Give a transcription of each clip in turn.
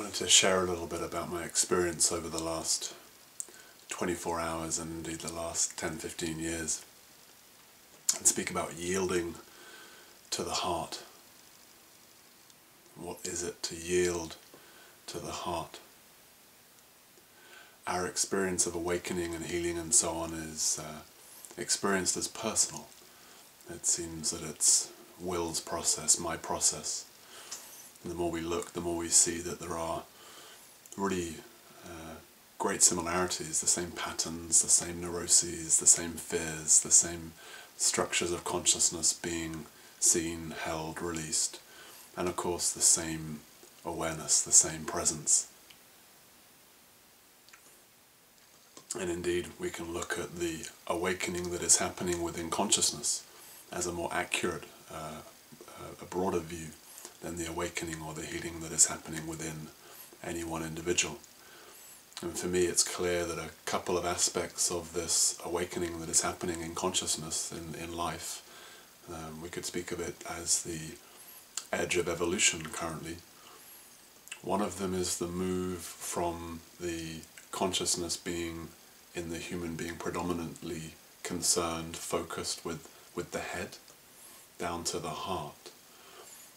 wanted to share a little bit about my experience over the last 24 hours and indeed the last 10-15 years, and speak about yielding to the heart. What is it to yield to the heart? Our experience of awakening and healing and so on is experienced as personal. It seems that it's Will's process, my process. And the more we look, the more we see that there are really great similarities, the same patterns, the same neuroses, the same fears, the same structures of consciousness being seen, held, released, and of course the same awareness, the same presence. And indeed we can look at the awakening that is happening within consciousness as a more accurate, a broader view than the awakening or the healing that is happening within any one individual. And for me it's clear that a couple of aspects of this awakening that is happening in consciousness, in life, we could speak of it as the edge of evolution currently. One of them is the move from the consciousness being in the human being predominantly concerned, focused with the head, down to the heart.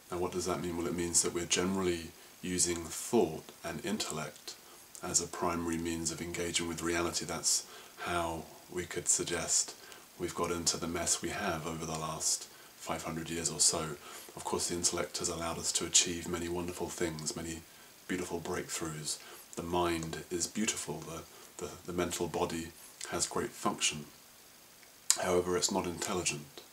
And what does that mean? Well, it means that we're generally using thought and intellect as a primary means of engaging with reality. That's how we could suggest we've got into the mess we have over the last 500 years or so. Of course, the intellect has allowed us to achieve many wonderful things, many beautiful breakthroughs. The mind is beautiful, the mental body has great function. However, it's not intelligent.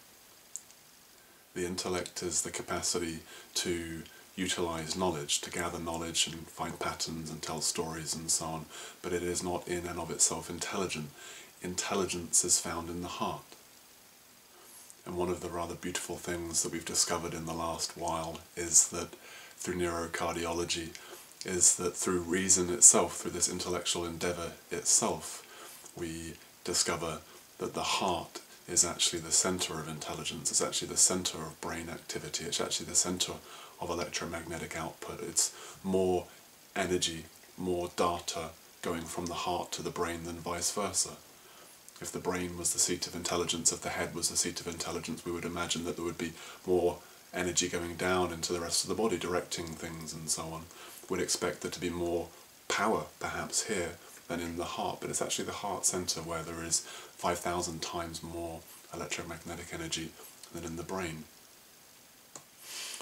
The intellect is the capacity to utilize knowledge, to gather knowledge and find patterns and tell stories and so on, but it is not in and of itself intelligent. Intelligence is found in the heart. And one of the rather beautiful things that we've discovered in the last while is that through neurocardiology, is that through reason itself, through this intellectual endeavor itself, we discover that the heart is actually the center of intelligence, it's actually the center of brain activity, it's actually the center of electromagnetic output. It's more energy, more data going from the heart to the brain than vice versa. If the brain was the seat of intelligence, if the head was the seat of intelligence, we would imagine that there would be more energy going down into the rest of the body, directing things and so on. We'd expect there to be more power, perhaps, here than in the heart, but it's actually the heart center where there is 5,000 times more electromagnetic energy than in the brain.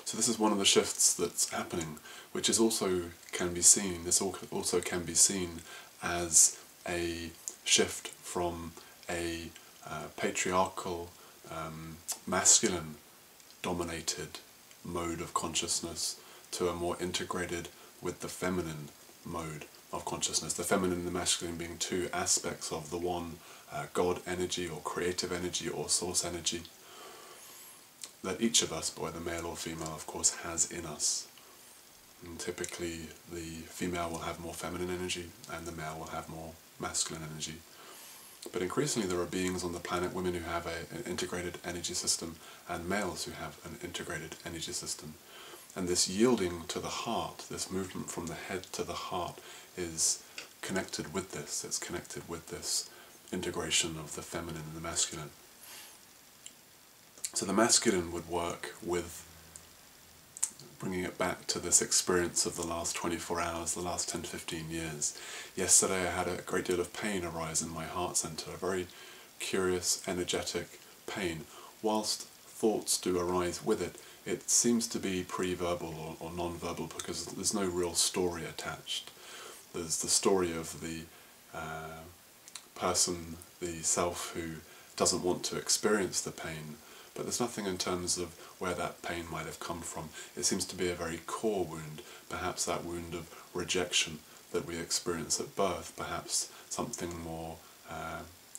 So this is one of the shifts that's happening, which is also can be seen, this also can be seen as a shift from a patriarchal, masculine-dominated mode of consciousness to a more integrated with the feminine mode of consciousness. The feminine and the masculine being two aspects of the one God energy or creative energy or source energy that each of us, whether male or female, of course, has in us. And typically the female will have more feminine energy and the male will have more masculine energy. But increasingly there are beings on the planet, women who have an integrated energy system and males who have an integrated energy system. And this yielding to the heart, this movement from the head to the heart is connected with this. It's connected with this integration of the feminine and the masculine. So the masculine would work with bringing it back to this experience of the last 24 hours, the last 10-15 years. Yesterday I had a great deal of pain arise in my heart center, a very curious, energetic pain. Whilst thoughts do arise with it, it seems to be pre-verbal or non-verbal because there's no real story attached. There's the story of the person, the self, who doesn't want to experience the pain, but there's nothing in terms of where that pain might have come from. It seems to be a very core wound, perhaps that wound of rejection that we experience at birth, perhaps something more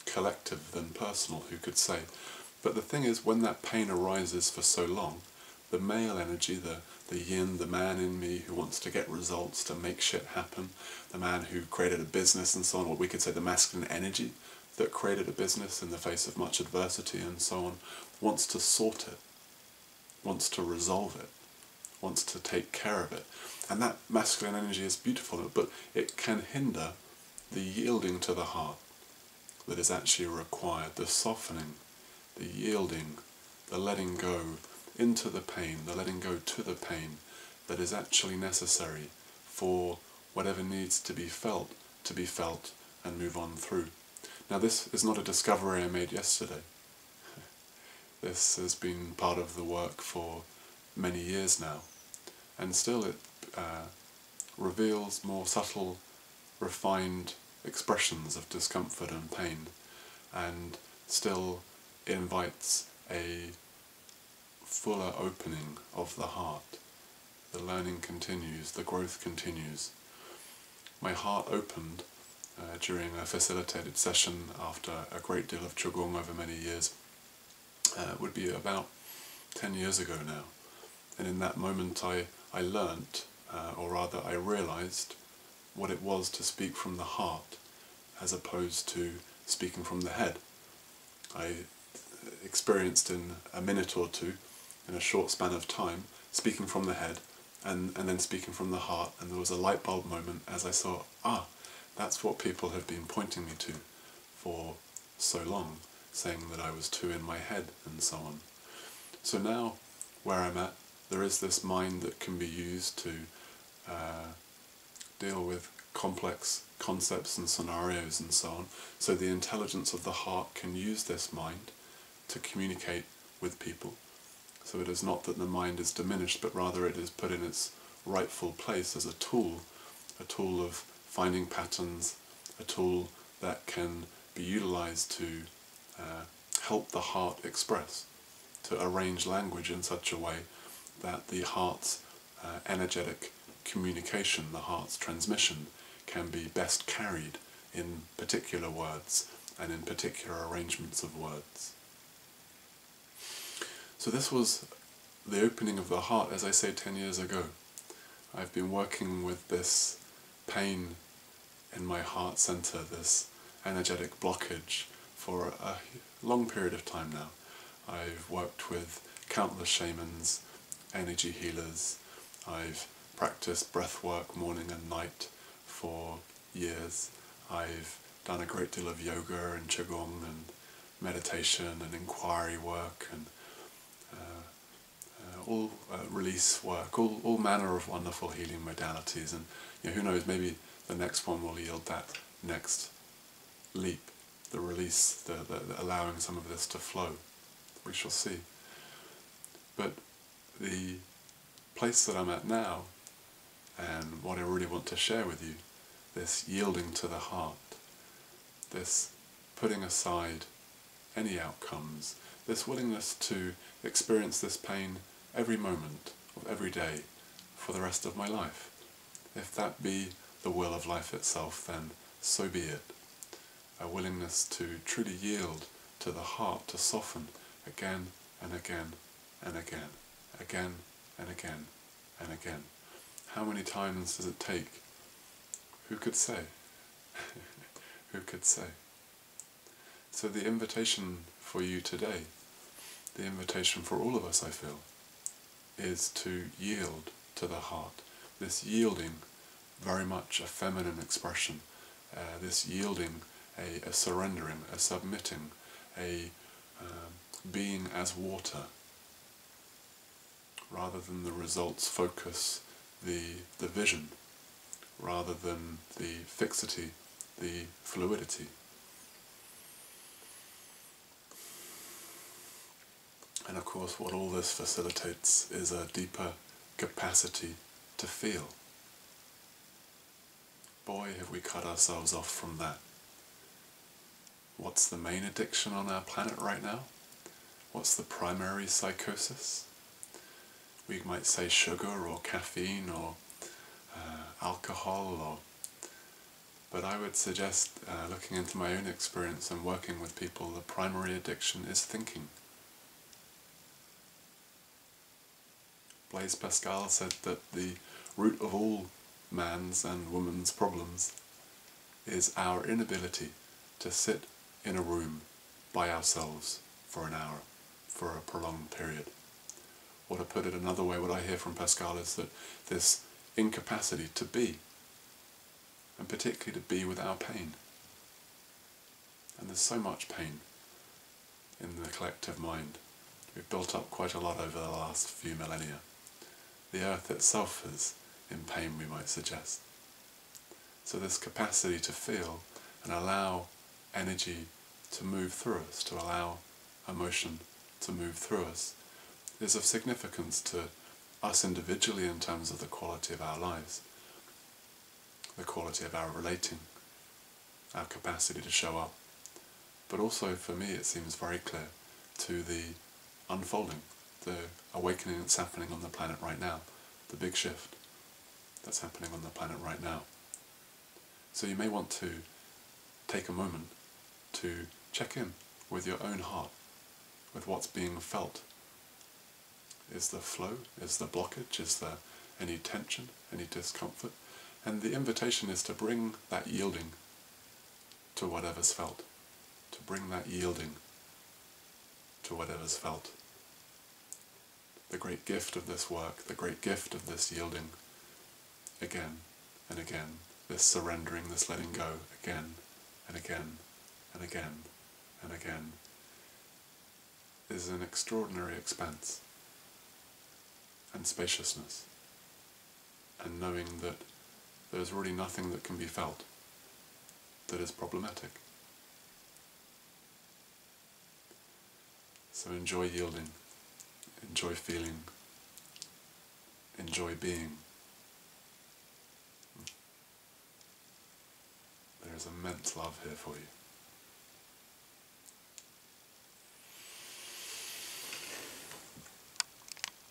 collective than personal, who could say. But the thing is, when that pain arises for so long, the male energy, the yin, the man in me who wants to get results, to make shit happen, the man who created a business and so on, what we could say the masculine energy that created a business in the face of much adversity and so on, wants to sort it, wants to resolve it, wants to take care of it. And that masculine energy is beautiful, but it can hinder the yielding to the heart that is actually required, the softening, the yielding, the letting go into the pain, the letting go to the pain that is actually necessary for whatever needs to be felt and move on through. Now this is not a discovery I made yesterday. This has been part of the work for many years now, and still it reveals more subtle, refined expressions of discomfort and pain, and still invites a fuller opening of the heart. The learning continues, the growth continues. My heart opened during a facilitated session after a great deal of Qigong over many years. It would be about 10 years ago now. And in that moment I learnt, or rather I realized, what it was to speak from the heart as opposed to speaking from the head. I experienced in a minute or two, in a short span of time, speaking from the head and then speaking from the heart, and there was a light bulb moment as I saw, that's what people have been pointing me to for so long, saying that I was too in my head and so on. So now, where I'm at, there is this mind that can be used to deal with complex concepts and scenarios and so on. So the intelligence of the heart can use this mind to communicate with people. So it is not that the mind is diminished, but rather it is put in its rightful place as a tool of finding patterns, a tool that can be utilized to help the heart express, to arrange language in such a way that the heart's energetic communication, the heart's transmission, can be best carried in particular words and in particular arrangements of words. So this was the opening of the heart, as I say, 10 years ago. I've been working with this pain in my heart center, this energetic blockage, for a long period of time now. I've worked with countless shamans, energy healers. I've practiced breath work morning and night for years. I've done a great deal of yoga and qigong and meditation and inquiry work and all release work, all manner of wonderful healing modalities, and who knows, maybe the next one will yield that next leap, the release, the allowing some of this to flow. We shall see. But the place that I'm at now, and what I really want to share with you, this yielding to the heart, this putting aside any outcomes, this willingness to experience this pain every moment of every day for the rest of my life. If that be the will of life itself, then so be it. A willingness to truly yield to the heart, to soften again and again and again, again and again and again. How many times does it take? Who could say? Who could say? So the invitation for you today, the invitation for all of us, I feel, is to yield to the heart. This yielding, very much a feminine expression, this yielding, a surrendering, a submitting, a being as water, rather than the results focus the vision, rather than the fixity, the fluidity. And of course what all this facilitates is a deeper capacity to feel. Boy, have we cut ourselves off from that. What's the main addiction on our planet right now? What's the primary psychosis? We might say sugar or caffeine or alcohol, but I would suggest, looking into my own experience and working with people, the primary addiction is thinking. Blaise Pascal said that the root of all man's and woman's problems is our inability to sit in a room by ourselves for an hour, for a prolonged period. Or to put it another way, what I hear from Pascal is that this incapacity to be, and particularly to be without pain. And there's so much pain in the collective mind. We've built up quite a lot over the last few millennia. The earth itself is in pain, we might suggest. So this capacity to feel and allow energy to move through us, to allow emotion to move through us, is of significance to us individually in terms of the quality of our lives, the quality of our relating, our capacity to show up. But also for me it seems very clear to the unfolding, the awakening that's happening on the planet right now, the big shift that's happening on the planet right now. So you may want to take a moment to check in with your own heart, with what's being felt. Is there flow? Is there blockage? Is there any tension? Any discomfort? And the invitation is to bring that yielding to whatever's felt. To bring that yielding to whatever's felt. The great gift of this work, the great gift of this yielding, again and again, this surrendering, this letting go, again and again and again and again, is an extraordinary expanse and spaciousness, and knowing that there's really nothing that can be felt that is problematic. So enjoy yielding, enjoy feeling, enjoy being. There is immense love here for you.